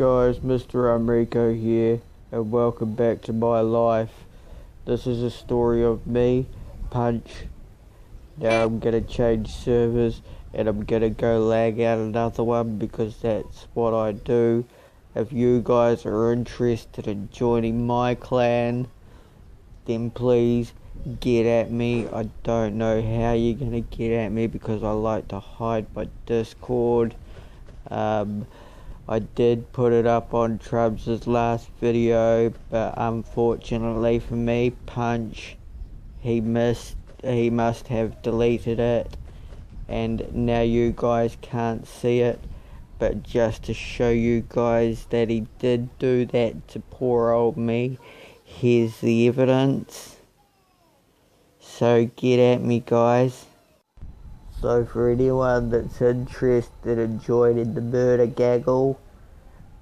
guys, Mr. Unreco here, and welcome back to my life. This is a story of me, Punch. Now I'm gonna change servers, and I'm gonna go lag out another one because that's what I do. If you guys are interested in joining my clan, then please get at me. I don't know how you're gonna get at me because I like to hide my Discord. I did put it up on Trubs' last video, but unfortunately for me, Punch, he must have deleted it, and now you guys can't see it. But just to show you guys that he did do that to poor old me, here's the evidence. So get at me, guys. So for anyone that's interested in joining the murder gaggle,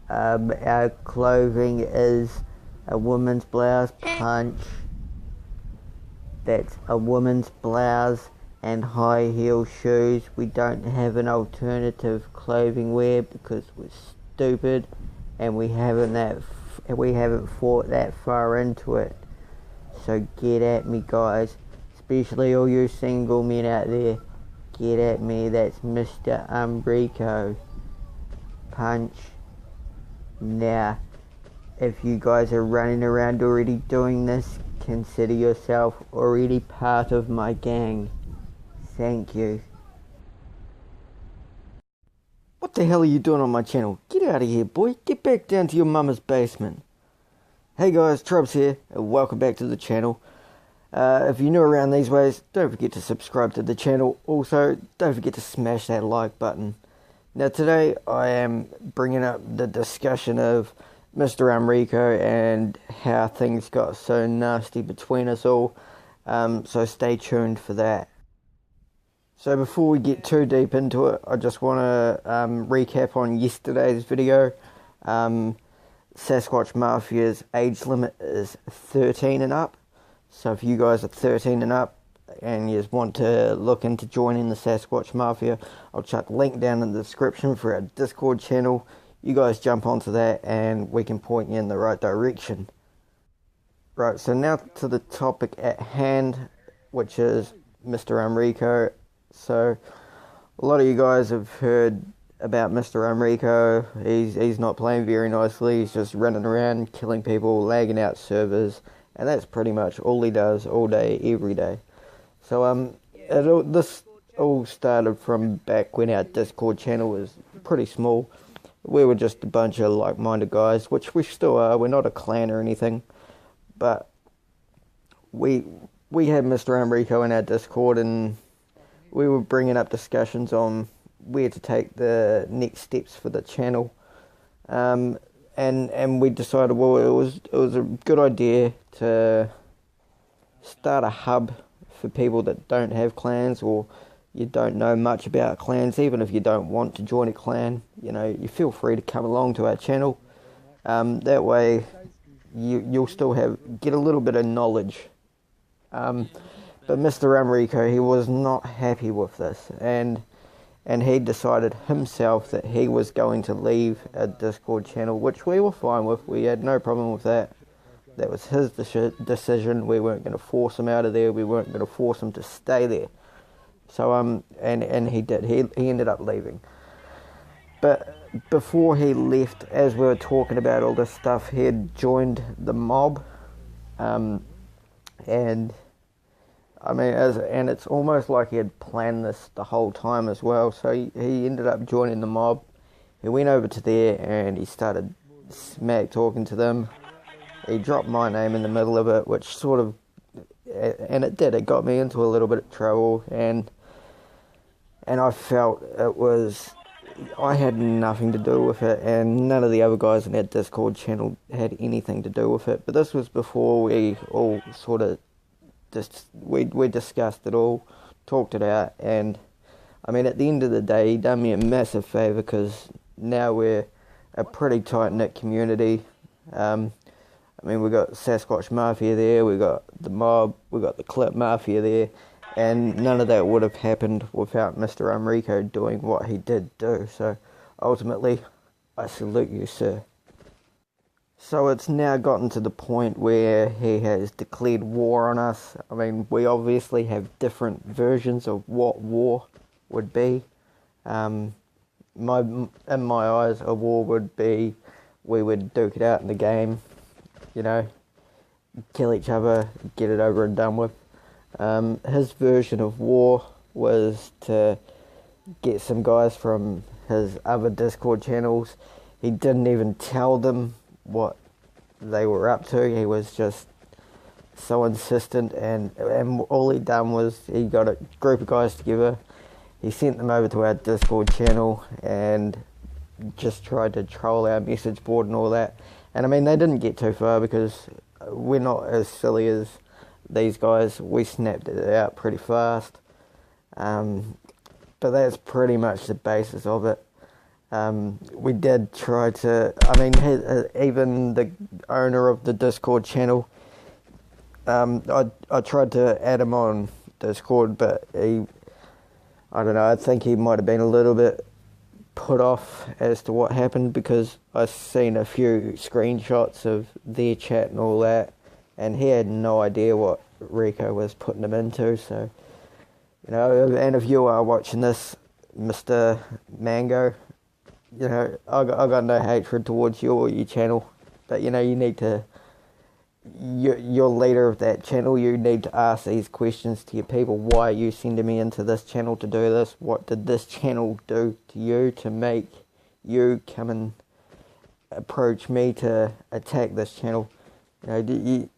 our clothing is a woman's blouse, Punch. That's a woman's blouse and high heel shoes. We don't have an alternative clothing wear because we're stupid and we haven't thought that far into it. So get at me, guys, especially all you single men out there. Get at me. That's Mr. Unreco. Punch. Now, if you guys are running around already doing this, consider yourself already part of my gang. Thank you. What the hell are you doing on my channel? Get out of here, boy. Get back down to your mama's basement. Hey guys, Trubs here, and welcome back to the channel. If you're new around these ways, don't forget to subscribe to the channel. Also, don't forget to smash that like button. Now today, I am bringing up the discussion of Mr. Unreco and how things got so nasty between us all. So stay tuned for that. So before we get too deep into it, I just want to recap on yesterday's video. Sasquatch Mafia's age limit is 13 and up. So if you guys are 13 and up and you want to look into joining the Sasquatch Mafia, I'll chuck the link down in the description for our Discord channel. You guys jump onto that and we can point you in the right direction. Right, so now to the topic at hand, which is Mr. Unreco. So a lot of you guys have heard about Mr. Unreco. He's not playing very nicely. He's just running around, killing people, lagging out servers. And that's pretty much all he does all day, every day. So this all started from back when our Discord channel was pretty small. We were just a bunch of like-minded guys, which we still are. We're not a clan or anything. But we had Mr. Unreco in our Discord, and we were bringing up discussions on where to take the next steps for the channel. And we decided, well, it was a good idea to start a hub for people that don't have clans, or you don't know much about clans. Even if you don't want to join a clan, you feel free to come along to our channel. That way you'll still get a little bit of knowledge. But Mr. Unreco, he was not happy with this, and he decided himself that he was going to leave a Discord channel, which we were fine with. We had no problem with that. That was his decision. We weren't going to force him out of there. We weren't going to force him to stay there. So and he did. He ended up leaving. But before he left, as we were talking about all this stuff, he had joined the mob, and I mean, and it's almost like he had planned this the whole time as well. So he ended up joining the mob. He went over to there and he started smack talking to them. He dropped my name in the middle of it, which sort of, and it got me into a little bit of trouble. And I felt I had nothing to do with it, and none of the other guys in that Discord channel had anything to do with it. But this was before we all sort of, we discussed it all, talked it out, and I mean, at the end of the day, he done me a massive favour because now we're a pretty tight-knit community. I mean, we got Sasquatch Mafia there, we got the mob, we got the Clip Mafia there, and none of that would have happened without Mr. Unreco doing what he did do. So ultimately, I salute you, sir. So it's now gotten to the point where he has declared war on us. I mean, we obviously have different versions of what war would be. In my eyes, a war would be we would duke it out in the game, you know, kill each other, get it over and done with. His version of war was to get some guys from his other Discord channels. He didn't even tell them what they were up to. He was just so insistent, and all he done was he got a group of guys together. He sent them over to our Discord channel and just tried to troll our message board and all that. And I mean, they didn't get too far because we're not as silly as these guys. We snapped it out pretty fast. But that's pretty much the basis of it. We did try to, I mean, even the owner of the Discord channel, I tried to add him on Discord, but I don't know, I think he might have been a little bit put off as to what happened, because I seen a few screenshots of their chat and all that, and he had no idea what Rico was putting him into. So, you know, and if you are watching this, Mr. Mango, you know, I got no hatred towards you or your channel, but you know, you need to, you're leader of that channel, you need to ask these questions to your people. Why are you sending me into this channel to do this? What did this channel do to you to make you come and approach me to attack this channel? You know,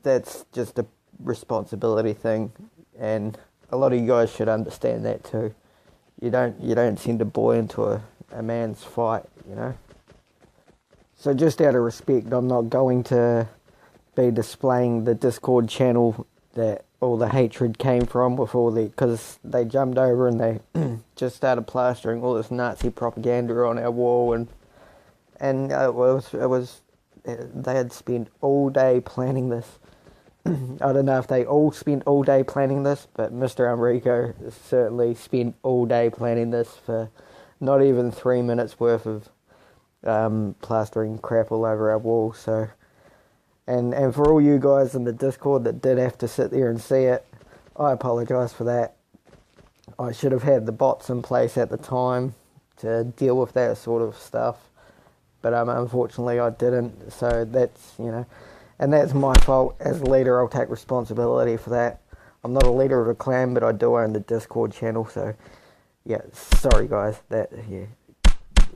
that's just a responsibility thing, and a lot of you guys should understand that too. You don't send a boy into a man's fight, you know. So just out of respect, I'm not going to be displaying the Discord channel that all the hatred came from with all the, because they jumped over and they just started plastering all this Nazi propaganda on our wall, and it was they had spent all day planning this. I don't know if they all spent all day planning this, but Mr. Unreco certainly spent all day planning this for not even 3 minutes worth of plastering crap all over our wall. So, and for all you guys in the Discord that did have to sit there and see it, I apologise for that. I should have had the bots in place at the time to deal with that sort of stuff, but unfortunately I didn't. So that's, you know, and that's my fault. As a leader, I'll take responsibility for that. I'm not a leader of a clan, but I do own the Discord channel, so yeah, sorry guys,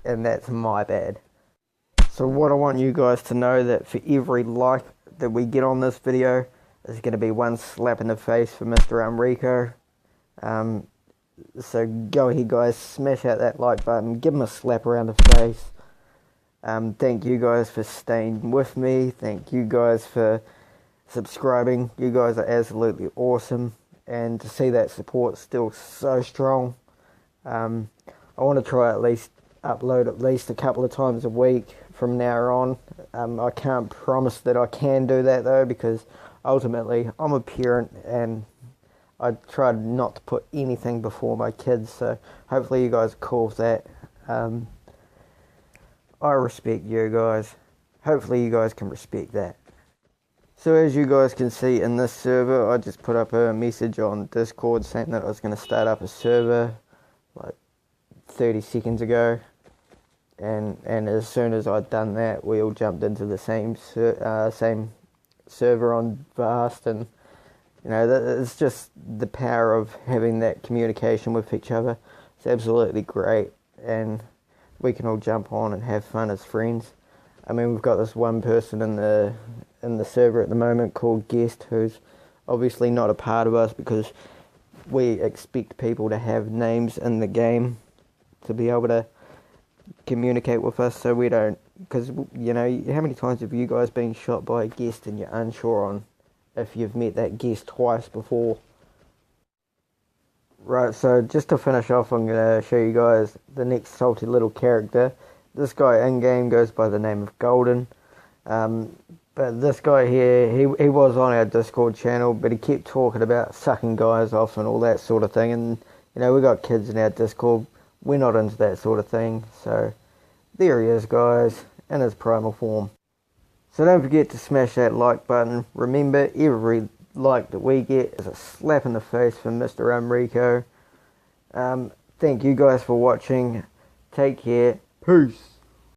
and that's my bad. So what I want you guys to know, that for every like that we get on this video, there's going to be one slap in the face for Mr. Unreco. So go ahead guys, smash out that like button, give him a slap around the face. Thank you guys for staying with me. Thank you guys for subscribing. You guys are absolutely awesome, and to see that support still so strong. I want to try at least upload at least a couple of times a week from now on. I can't promise that I can do that though, because ultimately I'm a parent and I try not to put anything before my kids, so hopefully you guys are cool with that. I respect you guys. Hopefully you guys can respect that. So as you guys can see in this server, I just put up a message on Discord saying that I was going to start up a server like 30 seconds ago. And as soon as I'd done that, we all jumped into the same server on Vast, and you know, it's just the power of having that communication with each other. It's absolutely great, and we can all jump on and have fun as friends. I mean, we've got this one person in the server at the moment called Guest, who's obviously not a part of us, because we expect people to have names in the game to be able to communicate with us, so we don't, because, you know, how many times have you guys been shot by a guest and you're unsure on if you've met that guest twice before? Right, so just to finish off, I'm going to show you guys the next salty little character. This guy in-game goes by the name of Golden. But this guy here, he was on our Discord channel, but he kept talking about sucking guys off and all that sort of thing. And, you know, we got kids in our Discord. We're not into that sort of thing. So, there he is, guys, in his primal form. So don't forget to smash that like button. Remember, every like that we get is a slap in the face from Mr. Unreco. Thank you guys for watching. Take care. Peace.